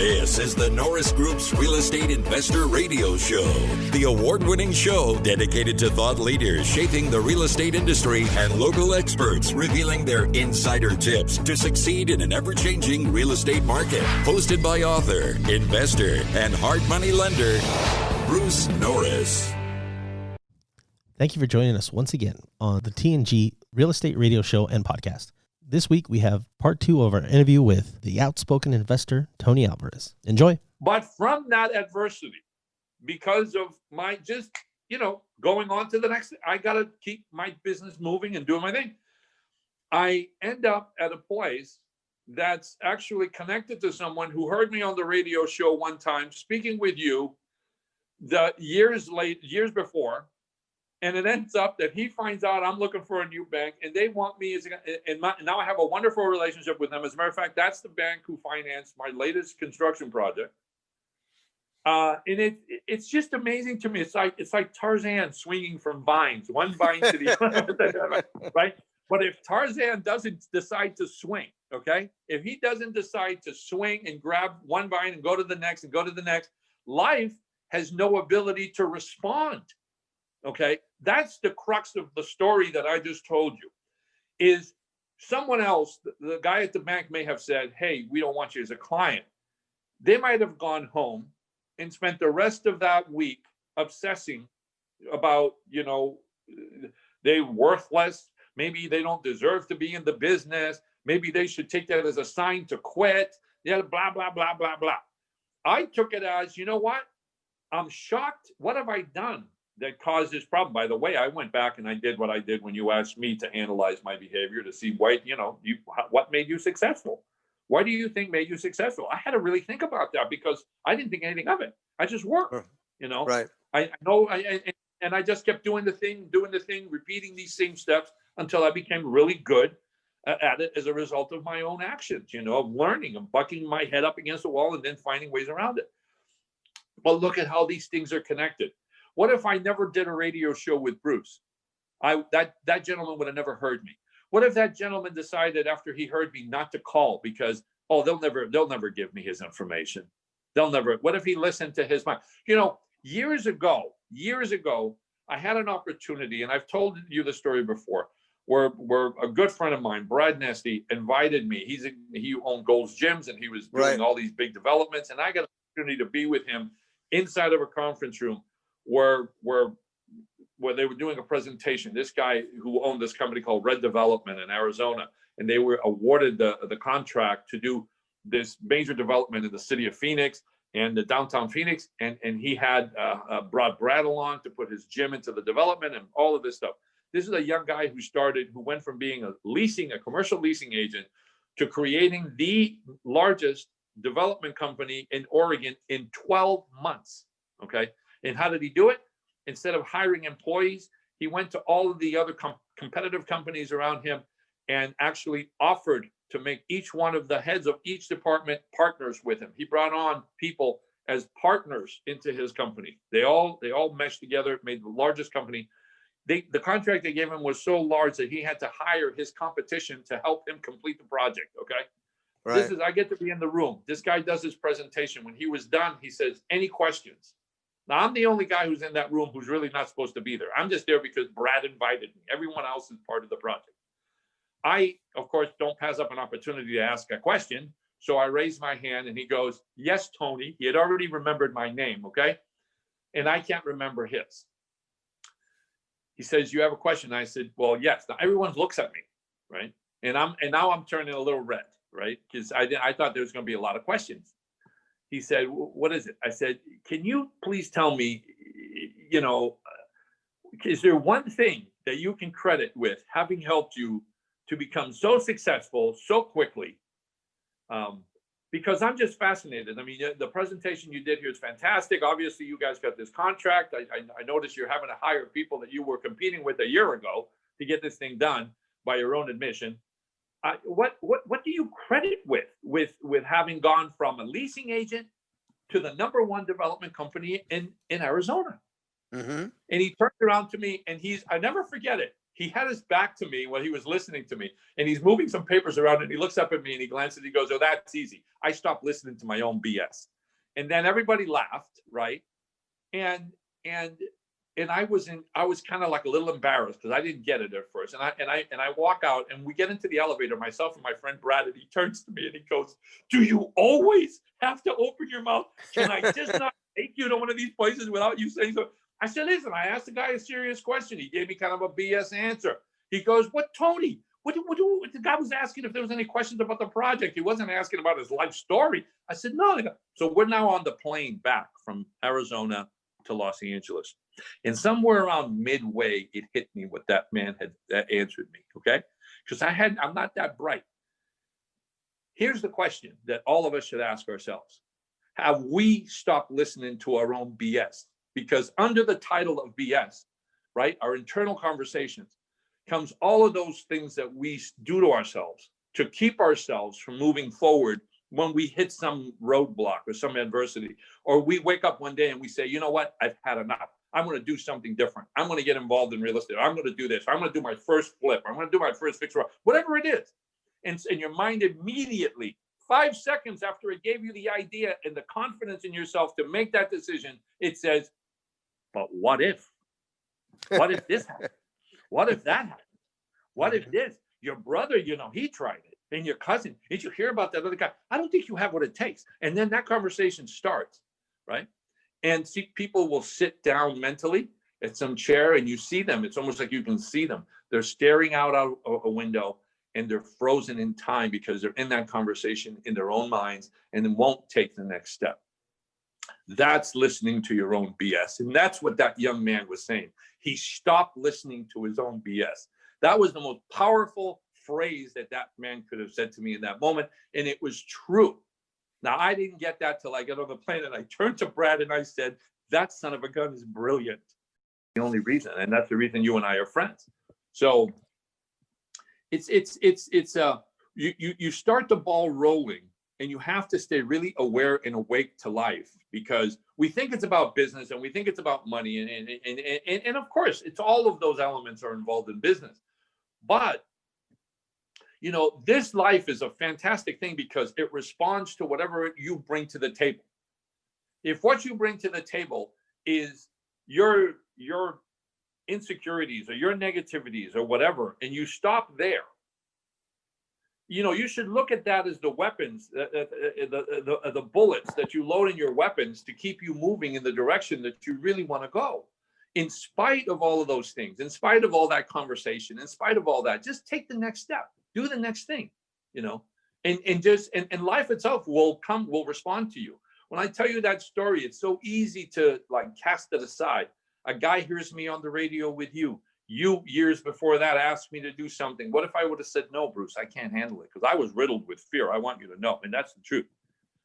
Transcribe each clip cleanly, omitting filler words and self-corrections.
This is the Norris Group's Real Estate Investor Radio Show, the award-winning show dedicated to thought leaders shaping the real estate industry and local experts revealing their insider tips to succeed in an ever-changing real estate market. Hosted by author, investor, and hard money lender, Bruce Norris. Thank you for joining us once again on the TNG Real Estate Radio Show and Podcast. This week, we have part 2 of our interview with the outspoken investor, Tony Alvarez. Enjoy. But from that adversity, because of my just, going on to the next, I got to keep my business moving and doing my thing. I end up at a place that's actually connected to someone who heard me on the radio show one time, speaking with you the years before. And it ends up that he finds out I'm looking for a new bank and they want me now I have a wonderful relationship with them. As a matter of fact, that's the bank who financed my latest construction project. And it's just amazing to me. It's like Tarzan swinging from vines, one vine to the other, right? But if Tarzan doesn't decide to swing, okay? If he doesn't decide to swing and grab one vine and go to the next and go to the next, life has no ability to respond. Okay, that's the crux of the story that I just told you. Is someone else, the guy at the bank may have said, hey, we don't want you as a client. They might have gone home and spent the rest of that week obsessing about, they're worthless. Maybe they don't deserve to be in the business. Maybe they should take that as a sign to quit. Yeah, blah, blah, blah, blah, blah. I took it as, you know what? I'm shocked. What have I done that caused this problem? By the way, I went back and I did what I did when you asked me to analyze my behavior to see what made you successful. What do you think made you successful? I had to really think about that because I didn't think anything of it. I just worked, Right. I know, and I just kept doing the thing, repeating these same steps until I became really good at it as a result of my own actions, of learning and bucking my head up against the wall and then finding ways around it. But look at how these things are connected. What if I never did a radio show with Bruce? That gentleman would have never heard me. What if that gentleman decided after he heard me not to call because, they'll never give me his information. What if he listened to his mind? Years ago, I had an opportunity, and I've told you the story before, where a good friend of mine, Brad Nesty, invited me. He owned Gold's Gyms and he was doing all these big developments. And I got an opportunity to be with him inside of a conference room where they were doing a presentation. This guy who owned this company called Red Development in Arizona, and they were awarded the contract to do this major development in the city of Phoenix and the downtown Phoenix. And he had brought Brad along to put his gym into the development and all of this stuff. This is a young guy who went from being a commercial leasing agent to creating the largest development company in Oregon in 12 months. Okay. And how did he do it? Instead of hiring employees, he went to all of the other competitive companies around him and actually offered to make each one of the heads of each department partners with him. He brought on people as partners into his company. They all meshed together, made the largest company. The contract they gave him was so large that he had to hire his competition to help him complete the project. Okay. Right. I get to be in the room. This guy does his presentation. When he was done, he says, any questions? Now, I'm the only guy who's in that room who's really not supposed to be there. I'm just there because Brad invited me. Everyone else is part of the project. I, of course, don't pass up an opportunity to ask a question. So I raise my hand and he goes, yes, Tony. He had already remembered my name, okay? And I can't remember his. He says, you have a question? I said, well, yes. Now everyone looks at me, right? And now I'm turning a little red, right? Because I thought there was going to be a lot of questions. He said, what is it? I said, can you please tell me, is there one thing that you can credit with having helped you to become so successful so quickly? Because I'm just fascinated. I mean, the presentation you did here is fantastic. Obviously, you guys got this contract. I noticed you're having to hire people that you were competing with a year ago to get this thing done by your own admission. What do you credit with having gone from a leasing agent to the #1 development company in Arizona? Mm-hmm. And he turned around to me and I never forget it. he had his back to me while he was listening to me, and he's moving some papers around, and he looks up at me and he glances, he goes, "Oh, that's easy." I stopped listening to my own BS. And then everybody laughed, right? And I was kind of like a little embarrassed because I didn't get it at first. And I walk out, and we get into the elevator, myself and my friend Brad, and he turns to me and he goes, "Do you always have to open your mouth? Can I just not take you to one of these places without you saying so?" I said, "Listen, I asked the guy a serious question. He gave me kind of a BS answer." He goes, "What, Tony? What the guy was asking if there was any questions about the project. He wasn't asking about his life story." I said, "No." So we're now on the plane back from Arizona to Los Angeles. And somewhere around midway, it hit me what that man had answered me, okay? Because I'm not that bright. Here's the question that all of us should ask ourselves. Have we stopped listening to our own BS? Because under the title of BS, right, our internal conversations, comes all of those things that we do to ourselves to keep ourselves from moving forward when we hit some roadblock or some adversity, or we wake up one day and we say, "You know what, I've had enough. I'm going to do something different. I'm going to get involved in real estate. I'm going to do this. I'm going to do my first flip. I'm going to do my first fixer, whatever it is." And your mind immediately, 5 seconds after it gave you the idea and the confidence in yourself to make that decision, it says, "But what if? What if this happened? What if that happened? What if this? Your brother, he tried it. And your cousin, did you hear about that other guy? I don't think you have what it takes." And then that conversation starts, right? And see, people will sit down mentally at some chair, and you see them. It's almost like you can see them. They're staring out a window, and they're frozen in time because they're in that conversation in their own minds and then won't take the next step. That's listening to your own BS. And that's what that young man was saying. He stopped listening to his own BS. That was the most powerful phrase that man could have said to me in that moment. And it was true. Now, I didn't get that till I got on the plane, and I turned to Brad and I said, "That son of a gun is brilliant." The only reason, and that's the reason you and I are friends. So you start the ball rolling, and you have to stay really aware and awake to life, because we think it's about business and we think it's about money. And of course, it's all of those elements are involved in business. But this life is a fantastic thing because it responds to whatever you bring to the table. If what you bring to the table is your insecurities or your negativities or whatever, and you stop there, you should look at that as the weapons, the bullets that you load in your weapons to keep you moving in the direction that you really want to go. In spite of all of those things, in spite of all that conversation, in spite of all that, just take the next step. Do the next thing, and life itself will respond to you. When I tell you that story, it's so easy to cast it aside. A guy hears me on the radio with you. You, years before that, asked me to do something. What if I would have said, "No, Bruce, I can't handle it," because I was riddled with fear. I want you to know, and that's the truth.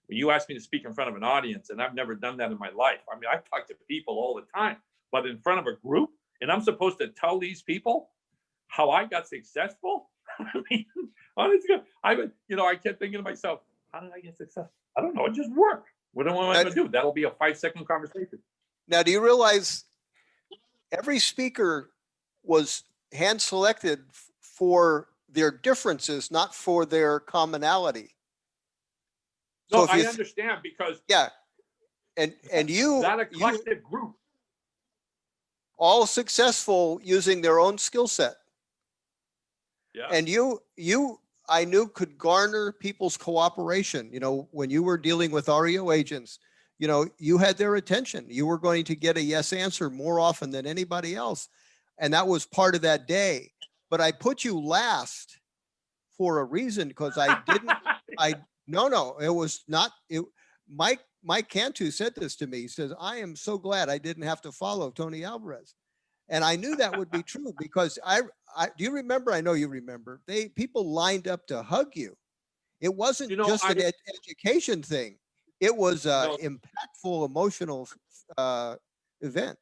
When you ask me to speak in front of an audience, and I've never done that in my life. I mean, I talk to people all the time, but in front of a group, and I'm supposed to tell these people how I got successful. I mean, honestly, I kept thinking to myself, how did I get successful? I don't know. It just worked. What am I going to do? That'll be a 5-second conversation. Now, do you realize every speaker was hand selected for their differences, not for their commonality? No, I understand, because and you that eclectic group, all successful using their own skill set. yeah. And you I knew could garner people's cooperation. When you were dealing with REO agents, you had their attention. You were going to get a yes answer more often than anybody else. And that was part of that day. But I put you last for a reason, because I didn't, no, it was not, Mike Cantu said this to me. He says, "I am so glad I didn't have to follow Tony Alvarez." And I knew that would be true, because do you remember? I know you remember. People lined up to hug you. It wasn't just an education thing. It was an impactful, emotional event.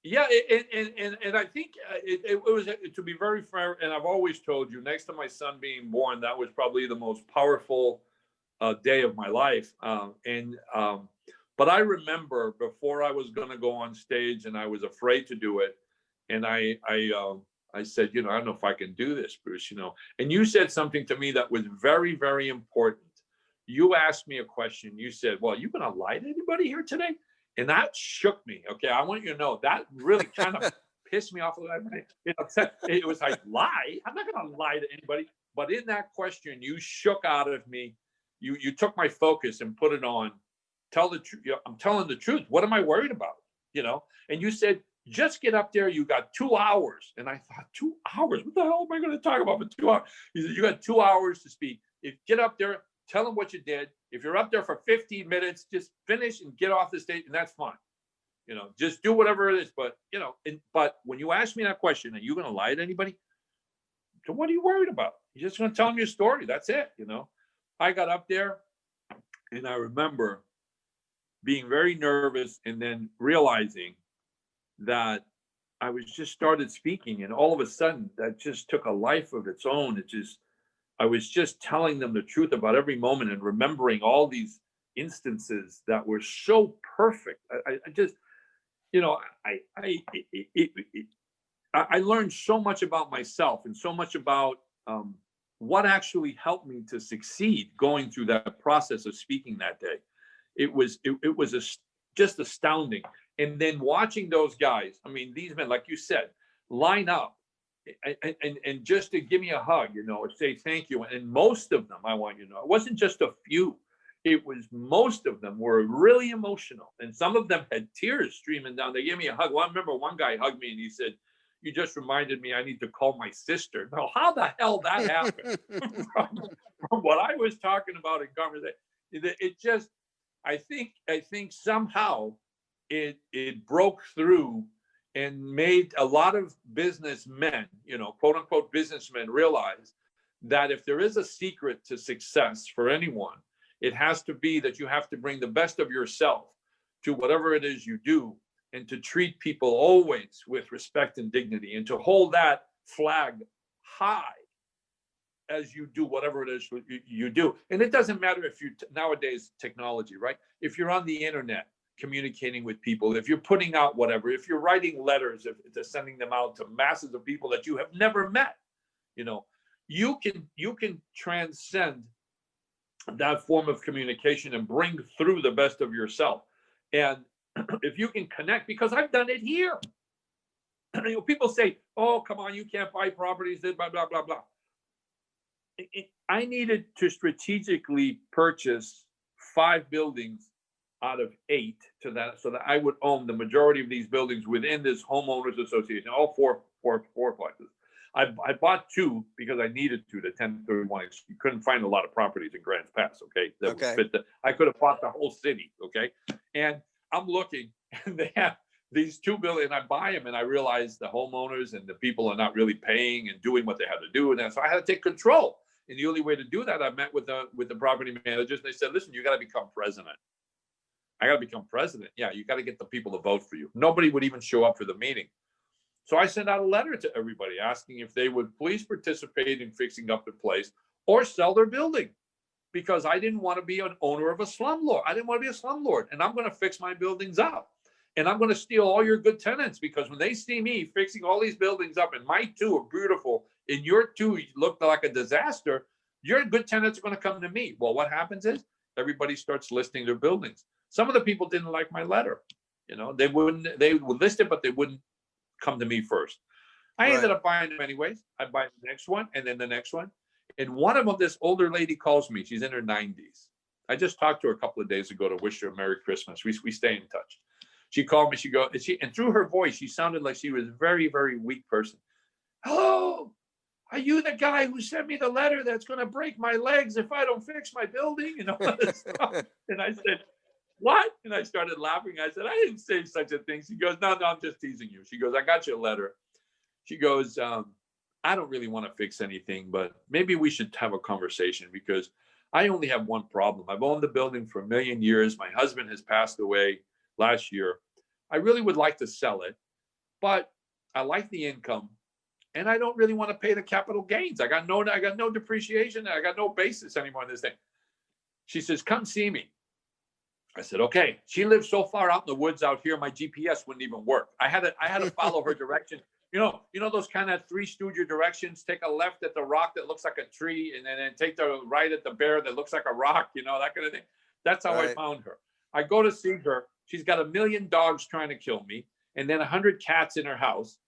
Yeah, and I think it was, to be very fair, and I've always told you, next to my son being born, that was probably the most powerful day of my life. But I remember before I was going to go on stage, and I was afraid to do it, and I I said, I don't know if I can do this, Bruce, and you said something to me that was very, very important. You asked me a question. You said, well, you going to lie to anybody here today? And that shook me. Okay. I want you to know that really kind of pissed me off a little bit. It was like, lie? I'm not going to lie to anybody. But in that question, you shook out of me. You took my focus and put it on. Tell the truth. I'm telling the truth. What am I worried about? And you said, just get up there. You got 2 hours. And I thought, 2 hours? What the hell am I going to talk about for 2 hours? He said, you got 2 hours to speak. Get up there, tell them what you did. If you're up there for 15 minutes, just finish and get off the stage, and that's fine. Just do whatever it is. But, but when you ask me that question, are you going to lie to anybody? So what are you worried about? You're just going to tell them your story. That's it. I got up there, and I remember being very nervous and then realizing that I was just started speaking, and all of a sudden that just took a life of its own. I was just telling them the truth about every moment and remembering all these instances that were so perfect. I learned so much about myself and so much about what actually helped me to succeed going through that process of speaking that day. It was just astounding. And then watching those guys, these men, like you said, line up and just to give me a hug, or say thank you. And most of them, I want you to know, it wasn't just a few. It was most of them were really emotional. And some of them had tears streaming down. They gave me a hug. Well, I remember one guy hugged me and he said, you just reminded me I need to call my sister. Now, how the hell that happened from what I was talking about in conversation? It just, I think somehow it broke through and made a lot of businessmen, quote unquote businessmen, realize that if there is a secret to success for anyone, it has to be that you have to bring the best of yourself to whatever it is you do, and to treat people always with respect and dignity, and to hold that flag high as you do whatever it is you do. And it doesn't matter if nowadays technology, right? If you're on the internet communicating with people, if you're putting out whatever, if you're writing letters, if they're sending them out to masses of people that you have never met, you can transcend that form of communication and bring through the best of yourself. And if you can connect, because I've done it here. People say, oh, come on, you can't buy properties, blah, blah, blah, blah. I needed to strategically purchase 5 buildings out of 8 so that I would own the majority of these buildings within this homeowners association, all four plexes. I bought 2 because I needed to, the 1031. You couldn't find a lot of properties in Grants Pass, okay? That would fit I could have bought the whole city, okay? And I'm looking, and they have these 2 buildings, and I buy them, and I realize the homeowners and the people are not really paying and doing what they had to do, and so I had to take control. And the only way to do that, I met with the property managers, and they said, listen, you got to become president. I got to become president. Yeah, you got to get the people to vote for you. Nobody would even show up for the meeting. So I sent out a letter to everybody asking if they would please participate in fixing up the place or sell their building, because I didn't want to be an owner of a slumlord. I didn't want to be a slumlord, and I'm going to fix my buildings up. And I'm going to steal all your good tenants, because when they see me fixing all these buildings up, and my 2 are beautiful, and your 2 look like a disaster, your good tenants are going to come to me. Well, what happens is everybody starts listing their buildings. Some of the people didn't like my letter. They would list it, but they wouldn't come to me first. I ended up buying them anyways. I buy the next one, and then the next one. And one of them, this older lady calls me. She's in her 90s. I just talked to her a couple of days ago to wish her a Merry Christmas. We stay in touch. She called me. And through her voice, she sounded like she was a very, very weak person. Hello, are you the guy who sent me the letter that's going to break my legs if I don't fix my building? All this stuff. And I said, what? And I started laughing. I said, I didn't say such a thing. She goes, no, I'm just teasing you. She goes, I got your letter. She goes, I don't really want to fix anything, but maybe we should have a conversation, because I only have one problem. I've owned the building for 1 million years. My husband has passed away last year. I really would like to sell it, but I like the income, and I don't really want to pay the capital gains. I got no depreciation. I got no basis anymore in this thing. She says, come see me. I said, okay. She lives so far out in the woods out here, my GPS wouldn't even work. I had to follow her direction, You know those kind of Three Stooge directions. Take a left at the rock that looks like a tree, and then take the right at the bear that looks like a rock. You know, that kind of thing. That's how I found her. I go to see her. She's got 1 million dogs trying to kill me, and then 100 cats in her house.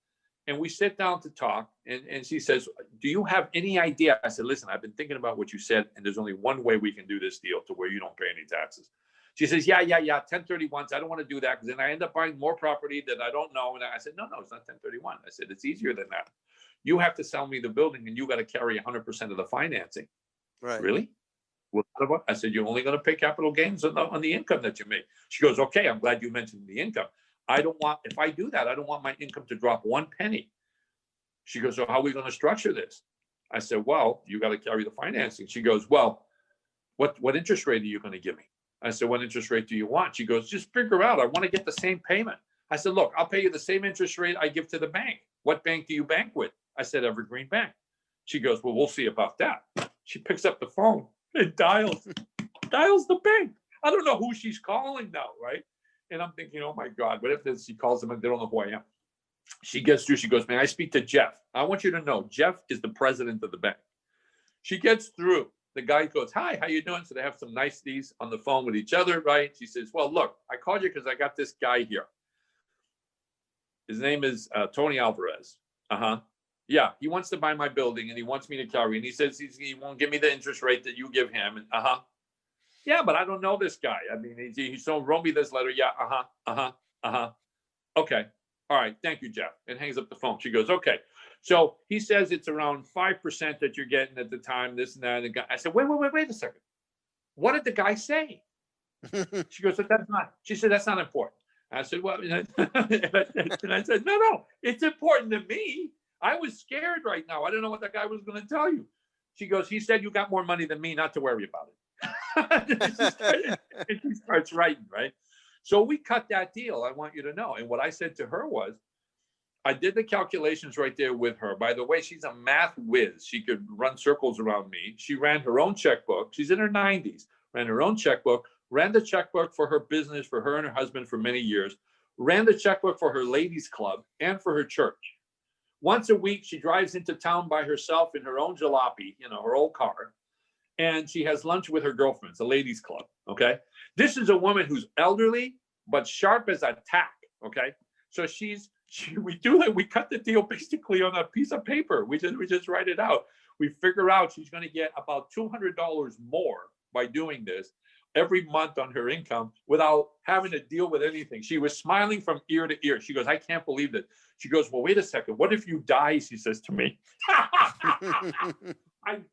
And we sit down to talk, and she says, "Do you have any idea?" I said, "Listen, I've been thinking about what you said, and there's only one way we can do this deal to where you don't pay any taxes." She says, yeah, 1031s. I don't want to do that because then I end up buying more property that I don't know. And I said, no, it's not 1031. I said, it's easier than that. You have to sell me the building, and you got to carry 100% of the financing. Right. Really? Well, I said, you're only going to pay capital gains on the income that you make. She goes, okay, I'm glad you mentioned the income. If I do that, I don't want my income to drop 1 penny. She goes, so how are we going to structure this? I said, well, you got to carry the financing. She goes, well, what interest rate are you going to give me? I said, what interest rate do you want? She goes, just figure out. I want to get the same payment. I said, look, I'll pay you the same interest rate I give to the bank. What bank do you bank with? I said, Evergreen Bank. She goes, well, we'll see about that. She picks up the phone and dials the bank. I don't know who she's calling now, right? And I'm thinking, oh my God, what if she calls them and they don't know who I am? She gets through. She goes, man, I speak to Jeff. I want you to know, Jeff is the president of the bank. She gets through. The guy goes, hi, how you doing? So they have some niceties on the phone with each other, right? She says, well, look, I called you because I got this guy here. His name is Tony Alvarez. Yeah, he wants to buy my building and he wants me to carry. And he says he won't give me the interest rate that you give him. And yeah, but I don't know this guy. I mean, he so wrote me this letter. Yeah, okay. All right, thank you, Jeff. And hangs up the phone. She goes, okay. So he says it's around 5% that you're getting at the time, this and that. And the guy, I said, wait a second. What did the guy say? She goes, that's not. She said, that's not important. I said, well, and I said, no, it's important to me. I was scared right now. I don't know what that guy was going to tell you. She goes, he said you got more money than me, not to worry about it. And she starts writing, right? So we cut that deal, I want you to know. And what I said to her was, I did the calculations right there with her. By the way, she's a math whiz. She could run circles around me. She ran her own checkbook. She's in her 90s, ran her own checkbook, ran the checkbook for her business, for her and her husband for many years, ran the checkbook for her ladies club and for her church. Once a week, she drives into town by herself in her own jalopy, her old car, and she has lunch with her girlfriends, a ladies club, okay? This is a woman who's elderly, but sharp as a tack, okay? So we cut the deal basically on a piece of paper. We just write it out. We figure out she's going to get about $200 more by doing this every month on her income without having to deal with anything. She was smiling from ear to ear. She goes, I can't believe that. She goes, well, wait a second. What if you die? She says to me. I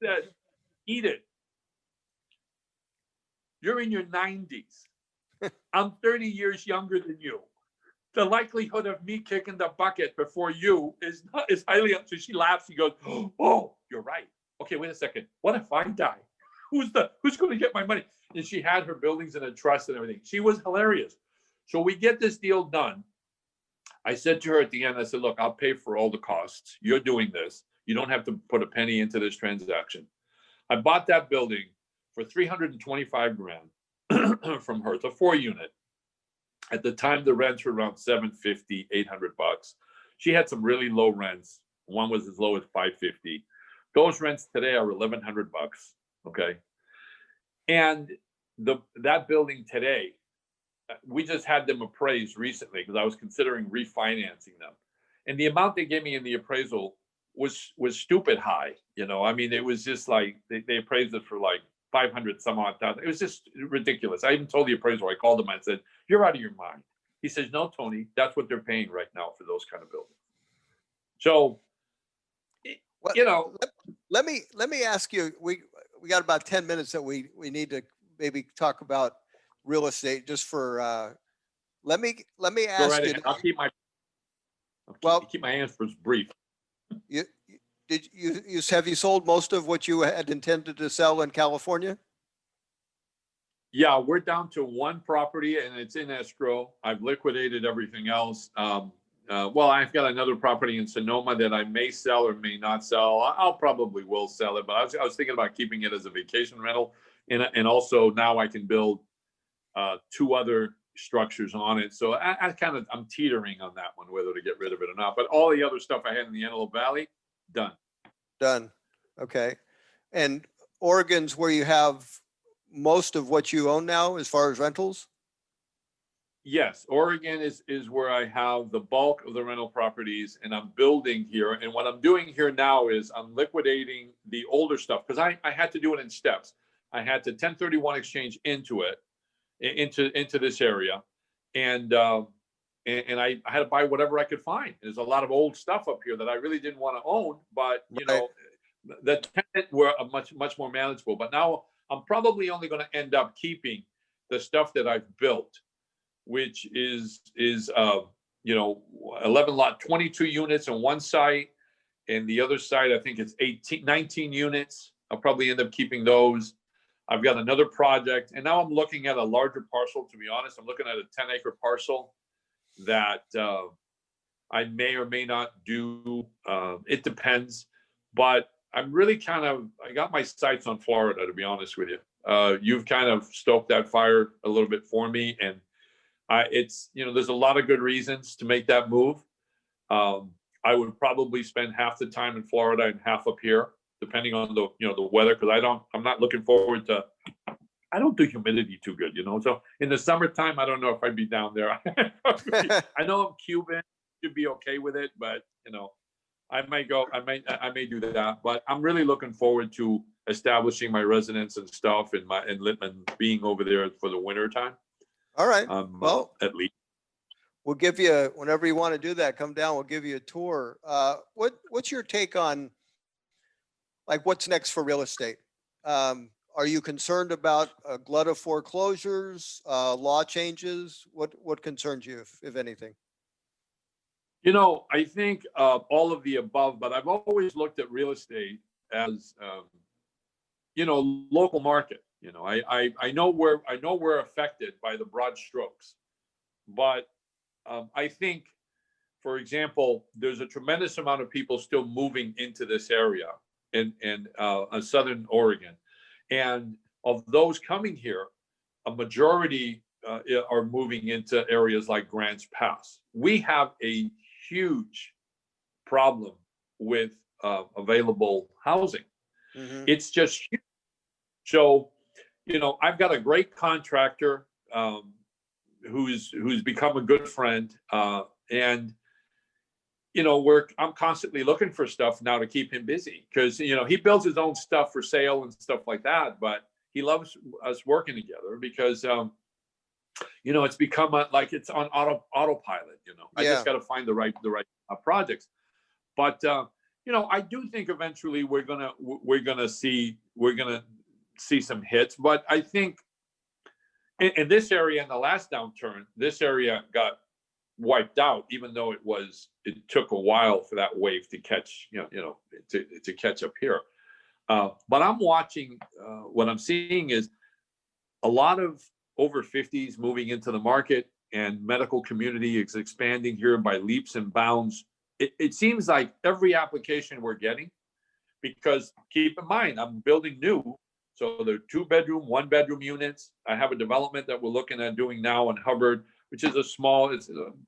said, eat it. You're in your 90s. I'm 30 years younger than you. The likelihood of me kicking the bucket before you is highly. So she laughs. She goes, oh, you're right. Okay, wait a second. What if I die? Who's going to get my money? And she had her buildings in a trust and everything. She was hilarious. So we get this deal done. I said to her at the end, I said, look, I'll pay for all the costs. You're doing this. You don't have to put a penny into this transaction. I bought that building for $325,000 from her. It's a 4-unit. At the time, the rents were around $750, $800. She had some really low rents. One was as low as $550. Those rents today are $1,100. Okay. And that building today, we just had them appraised recently because I was considering refinancing them. And the amount they gave me in the appraisal was stupid high. I mean, it was just like they appraised it for like 500 some odd thousand. It was just ridiculous. I even told the appraiser, I called him and said, you're out of your mind. He says, no, Tony, that's what they're paying right now for those kind of buildings. So, let me ask you, we got about 10 minutes that we need to maybe talk about real estate just for, let me ask you. I'll keep my answers brief. Have you sold most of what you had intended to sell in California? Yeah, we're down to one property and it's in escrow. I've liquidated everything else. Well, I've got another property in Sonoma that I may sell or may not sell. I'll probably will sell it, but I was thinking about keeping it as a vacation rental. And also now I can build 2 other structures on it. So I'm teetering on that one, whether to get rid of it or not. But all the other stuff I had in the Antelope Valley, done. Done. Okay. And Oregon's where you have most of what you own now as far as rentals? Yes, Oregon is where I have the bulk of the rental properties, and I'm building here. And what I'm doing here now is I'm liquidating the older stuff because I had to do it in steps. I had to 1031 exchange into it, into this area, and I had to buy whatever I could find. There's a lot of old stuff up here that I really didn't want to own, but you know, the tenant were much more manageable. But now I'm probably only going to end up keeping the stuff that I've built, which is 11 lot, 22 units on one site, and the other side I think it's 19 units. I'll probably end up keeping those. I've got another project, and now I'm looking at a larger parcel. To be honest, I'm looking at a 10-acre parcel that I may or may not do. It depends, but I'm really I got my sights on Florida, to be honest with you. You've kind of stoked that fire a little bit for me, and there's a lot of good reasons to make that move. I would probably spend half the time in Florida and half up here, depending on the weather, because I'm not looking forward to. I don't do humidity too good, So in the summertime, I don't know if I'd be down there. I know I'm Cuban, should be okay with it, but I might go. I may do that, but I'm really looking forward to establishing my residence and stuff, and being over there for the winter time. All right. Well, at least we'll give you, whenever you want to do that, come down, we'll give you a tour. What's your take on what's next for real estate? Are you concerned about a glut of foreclosures, law changes? What concerns you, if anything? I think all of the above, but I've always looked at real estate as, local market. I know we're affected by the broad strokes, but I think, for example, there's a tremendous amount of people still moving into this area in Southern Oregon, and of those coming here, a majority are moving into areas like Grants Pass. We have a huge problem with available housing. Mm-hmm. It's just huge. So, I've got a great contractor who's become a good friend, and I'm constantly looking for stuff now to keep him busy because he builds his own stuff for sale and stuff like that, but he loves us working together because it's become like it's on autopilot. I just got to find the right projects, but I do think eventually we're gonna see some hits, but I think in this area, in the last downturn, this area got wiped out, even though it took a while for that wave to catch, to catch up here. But I'm watching, what I'm seeing is a lot of over 50s moving into the market, and medical community is expanding here by leaps and bounds. It seems like every application we're getting, because keep in mind, I'm building new. So they're 2-bedroom, 1-bedroom units. I have a development that we're looking at doing now in Hubbard, which is it's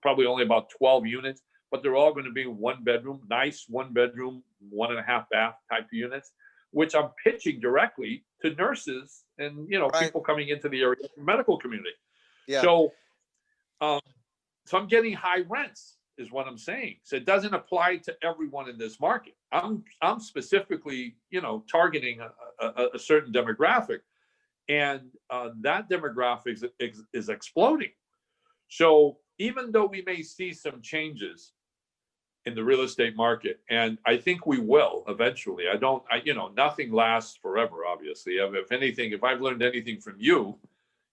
probably only about 12 units, but they're all going to be 1-bedroom, nice 1-bedroom, 1.5 bath type units, which I'm pitching directly to nurses and, people coming into the area, medical community. Yeah. So I'm getting high rents is what I'm saying. So it doesn't apply to everyone in this market. I'm specifically, targeting a certain demographic, and that demographic is exploding. So even though we may see some changes in the real estate market, and I think we will eventually, nothing lasts forever, obviously. If anything, if I've learned anything from you,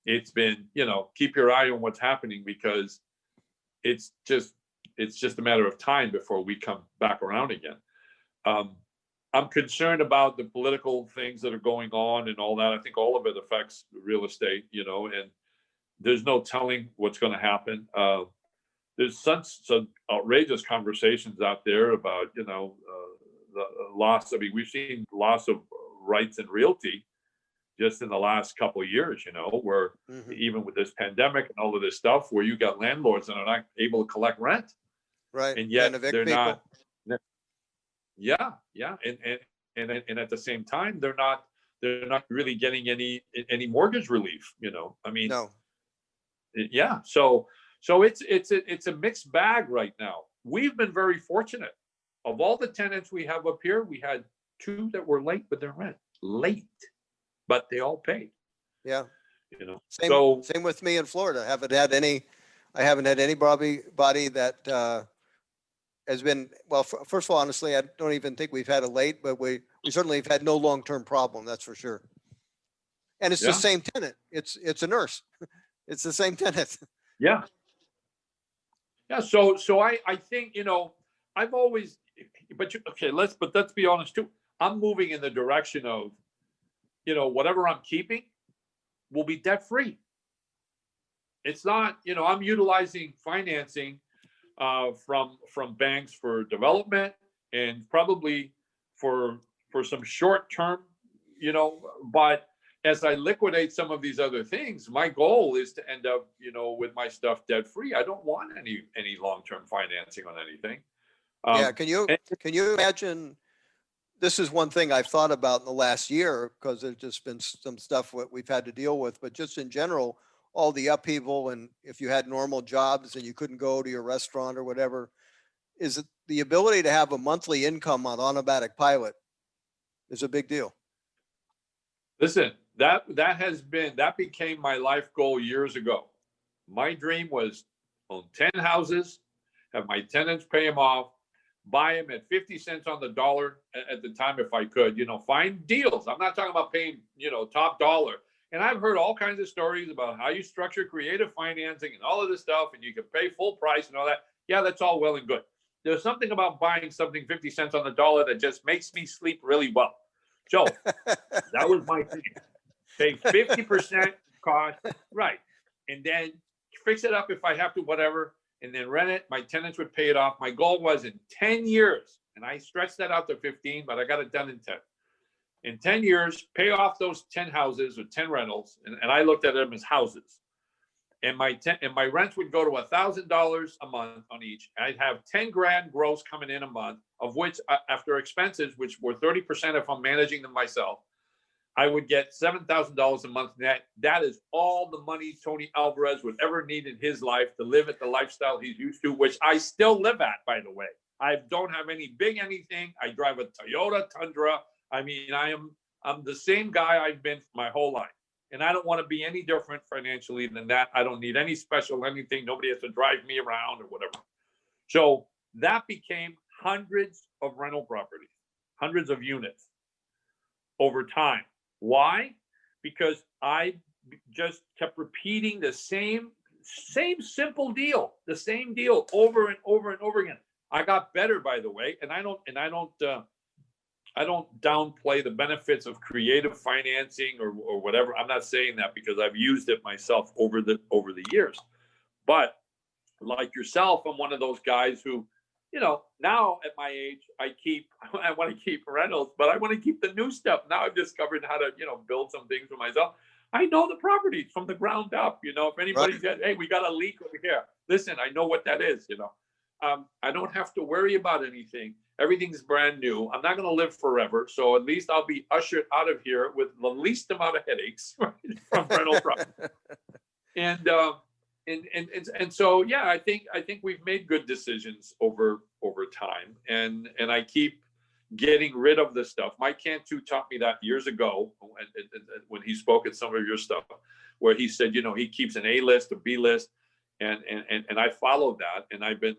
it's been, keep your eye on what's happening, because it's just a matter of time before we come back around again. I'm concerned about the political things that are going on and all that. I think all of it affects real estate, and there's no telling what's going to happen. There's some outrageous conversations out there about, the loss. I mean, we've seen loss of rights in realty just in the last couple of years, where even with this pandemic and all of this stuff, where you got landlords that are not able to collect rent, Right. and yet evict they're people. not. Yeah, and at the same time, they're not really getting any mortgage relief. I mean, No. Yeah, so it's a mixed bag right now. We've been very fortunate. Of all the tenants we have up here, we had 2 that were late with their rent, but they all paid. Yeah. Same with me in Florida. I haven't had anybody that has been, well, first of all, honestly, I don't even think we've had a late, but we certainly have had no long-term problem. That's for sure. And it's the same tenant. It's a nurse. It's the same tenant. Yeah. So I think, I've always, let's be honest too. I'm moving in the direction of, whatever I'm keeping will be debt free. It's not, I'm utilizing financing from banks for development and probably for some short term, but as I liquidate some of these other things, my goal is to end up, with my stuff debt free. I don't want any long-term financing on anything. Can you imagine? This is one thing I've thought about in the last year, because there's just been some stuff what we've had to deal with, but just in general, all the upheaval, and if you had normal jobs and you couldn't go to your restaurant or whatever, is it the ability to have a monthly income on automatic pilot is a big deal. Listen, that became my life goal years ago. My dream was own 10 houses, have my tenants pay them off, buy them at 50 cents on the dollar at the time if I could, find deals. I'm not talking about paying, top dollar. And I've heard all kinds of stories about how you structure creative financing and all of this stuff, and you can pay full price and all that. Yeah, that's all well and good. There's something about buying something 50 cents on the dollar that just makes me sleep really well. So that was my thing. Pay 50% cost, right. And then fix it up if I have to, whatever, and then rent it. My tenants would pay it off. My goal was in 10 years, and I stretched that out to 15, but I got it done in 10. In 10 years, pay off those 10 houses or 10 rentals, and I looked at them as houses. And my rent would go to $1,000 a month on each. I'd have 10 grand gross coming in a month, of which after expenses, which were 30% if I'm managing them myself, I would get $7,000 a month net. That is all the money Tony Alvarez would ever need in his life to live at the lifestyle he's used to, which I still live at, by the way. I don't have any big anything. I drive a Toyota Tundra. I mean, I'm the same guy I've been my whole life. And I don't want to be any different financially than that. I don't need any special anything. Nobody has to drive me around or whatever. So that became hundreds of rental properties, hundreds of units over time. Why? Because I just kept repeating the same simple deal, the same deal over and over and over again. I got better, by the way, and I don't downplay the benefits of creative financing or whatever. I'm not saying that because I've used it myself over the years. But like yourself, I'm one of those guys who, now at my age, I want to keep rentals, but I want to keep the new stuff. Now I've discovered how to, build some things for myself. I know the properties from the ground up. If anybody said, hey, we got a leak over here, listen, I know what that is. I don't have to worry about anything. Everything's brand new. I'm not going to live forever. So at least I'll be ushered out of here with the least amount of headaches from rental property. And so, yeah, I think we've made good decisions over time. And I keep getting rid of this stuff. Mike Cantu taught me that years ago when he spoke at some of your stuff, where he said, he keeps an A list, a B list. And I followed that. And I've been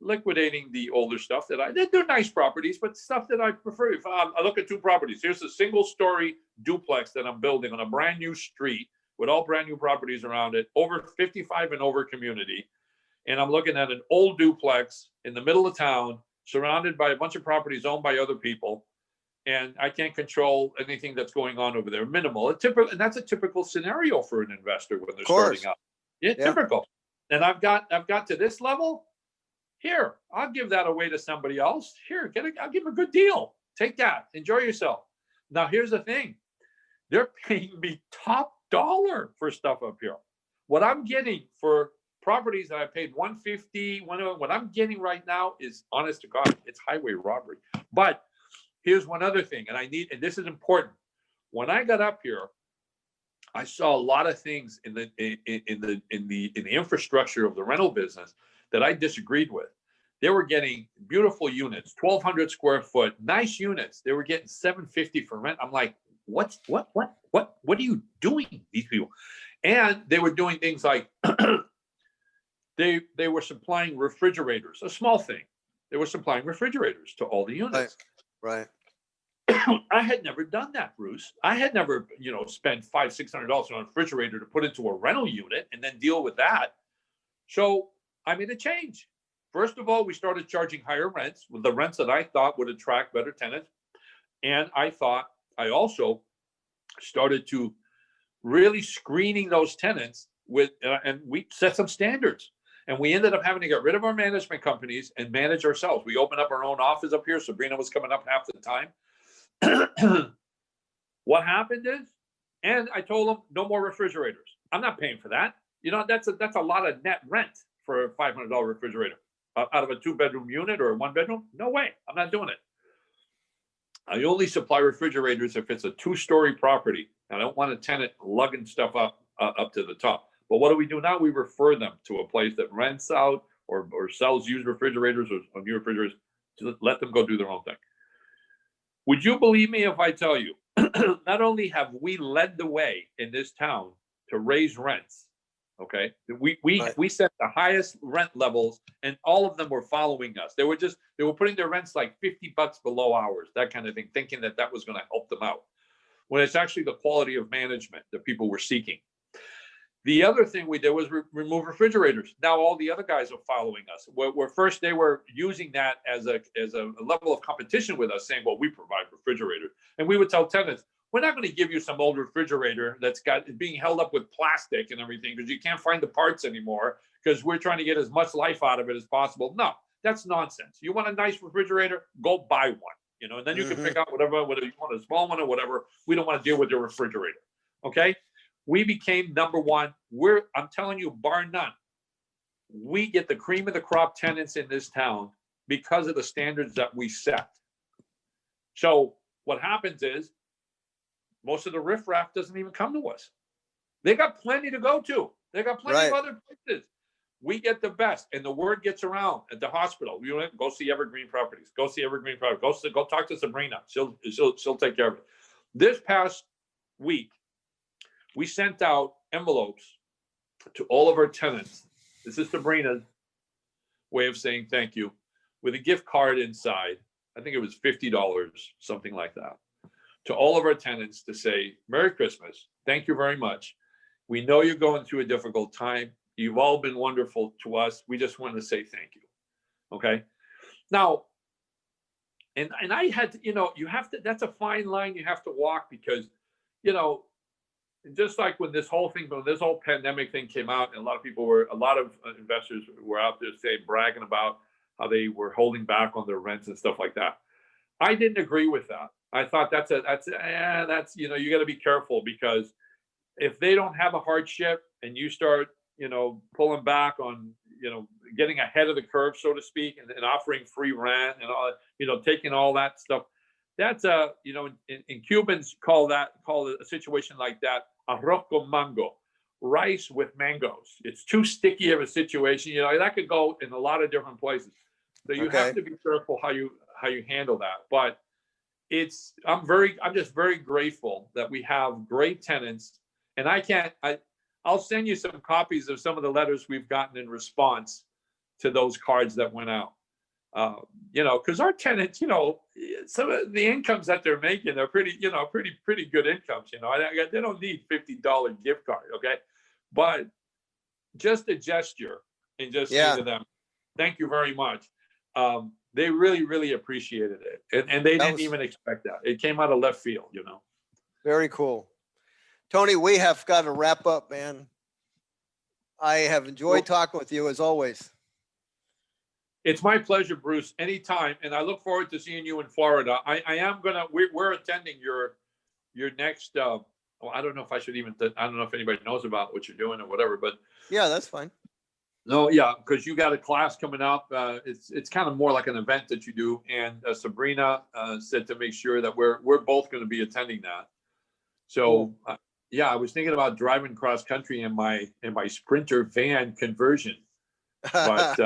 liquidating the older stuff they're nice properties, but stuff that I prefer. If I look at 2 properties, here's a single story duplex that I'm building on a brand new street with all brand new properties around it, over 55 and over community. And I'm looking at an old duplex in the middle of town, surrounded by a bunch of properties owned by other people. And I can't control anything that's going on over there. Minimal. And that's a typical scenario for an investor when they're starting out. Yeah, typical. And I've got to this level. Here, I'll give that away to somebody else. Here, I'll give them a good deal. Take that. Enjoy yourself. Now, here's the thing. They're paying me top dollar for stuff up here. What I'm getting for properties that I paid $150, what I'm getting right now is, honest to God, it's highway robbery. But here's one other thing, and this is important. When I got up here, I saw a lot of things in the infrastructure of the rental business that I disagreed with. They were getting beautiful units, 1,200 square foot, nice units. They were getting $750 for rent. I'm like, what are you doing, these people? And they were doing things like they were supplying refrigerators, a small thing. They were supplying refrigerators to all the units. Right. I had never done that, Bruce. I had never, spent $500-600 on a refrigerator to put into a rental unit and then deal with that. So I made a change. First of all, we started charging higher rents, with the rents that I thought would attract better tenants. And I also started to really screening those tenants and we set some standards. And we ended up having to get rid of our management companies and manage ourselves. We opened up our own office up here. Sabrina was coming up half the time. What happened is, and I told them, no more refrigerators. I'm not paying for that. That's a lot of net rent for a $500 refrigerator out of a 2-bedroom unit or a 1-bedroom. No way. I'm not doing it. I only supply refrigerators if it's a 2-story property. I don't want a tenant lugging stuff up to the top. But what do we do now? We refer them to a place that rents out or sells used refrigerators or new refrigerators to let them go do their own thing. Would you believe me if I tell you, not only have we led the way in this town to raise rents, okay? We set the highest rent levels, and all of them were following us. They were putting their rents like $50 below ours, that kind of thing, thinking that was going to help them out, when it's actually the quality of management that people were seeking. The other thing we did was remove refrigerators. Now all the other guys are following us. Where first they were using that as a level of competition with us, saying, well, we provide refrigerators. And we would tell tenants, we're not going to give you some old refrigerator that's being held up with plastic and everything because you can't find the parts anymore because we're trying to get as much life out of it as possible. No, that's nonsense. You want a nice refrigerator? Go buy one. And then you can pick out whether you want a small one or whatever. We don't want to deal with your refrigerator. Okay? We became number one. I'm telling you, bar none, we get the cream of the crop tenants in this town because of the standards that we set. So what happens is most of the riffraff doesn't even come to us. They got plenty to go to. They got plenty of other places. We get the best, and the word gets around at the hospital. You want to go see Evergreen Properties. Go see Evergreen Properties. Go talk to Sabrina. She'll take care of it. This past week, we sent out envelopes to all of our tenants. This is Sabrina's way of saying thank you, with a gift card inside. I think it was $50, something like that, to all of our tenants to say, Merry Christmas. Thank you very much. We know you're going through a difficult time. You've all been wonderful to us. We just want to say thank you. Okay. Now, and I had to, you have to, that's a fine line you have to walk because, just like when this whole pandemic thing came out, and a lot of investors were out there bragging about how they were holding back on their rents and stuff like that. I didn't agree with that. I thought that's you got to be careful, because if they don't have a hardship and you start, pulling back on, getting ahead of the curve, so to speak, and offering free rent and all, taking all that stuff. That's in Cubans call it a situation like that arroz con mango, rice with mangoes. It's too sticky of a situation. That could go in a lot of different places. So you have to be careful how you handle that. But I'm just very grateful that we have great tenants, and I'll send you some copies of some of the letters we've gotten in response to those cards that went out. Because our tenants, some of the incomes that they're making are pretty good incomes. They don't need $50 gift card, okay? But just a gesture and just say to them, thank you very much. They really, really appreciated it, and they didn't even expect that. It came out of left field, Very cool. Tony, we have got to wrap up, man. I have enjoyed talking with you as always. It's my pleasure, Bruce, anytime. And I look forward to seeing you in Florida. We're attending your next well, I don't know if I should even, I don't know if anybody knows about what you're doing or whatever, but Yeah, that's fine. no, yeah, because you got a class coming up. It's kind of more like an event that you do. And Sabrina said to make sure that we're both going to be attending that. So yeah, I was thinking about driving cross country in my Sprinter van conversion. But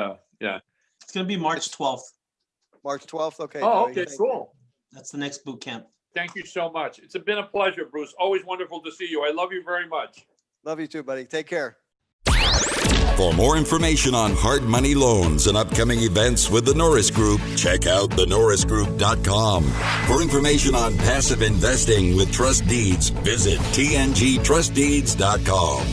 yeah. It's going to be March 12th. March 12th. Okay. Oh, Joey, okay, thank you. cool. That's the next boot camp. Thank you so much. It's been a pleasure, Bruce. Always wonderful to see you. I love you very much. Love you too, buddy. Take care. For more information on hard money loans and upcoming events with the Norris Group, check out thenorrisgroup.com. For information on passive investing with trust deeds, visit tngtrustdeeds.com.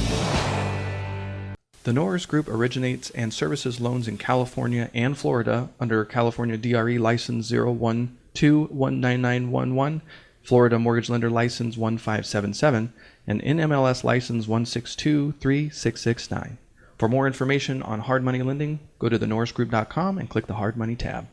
The Norris Group originates and services loans in California and Florida under California DRE License 012-19911, Florida Mortgage Lender License 1577, and NMLS License 1623669. For more information on hard money lending, go to thenorrisgroup.com and click the Hard Money tab.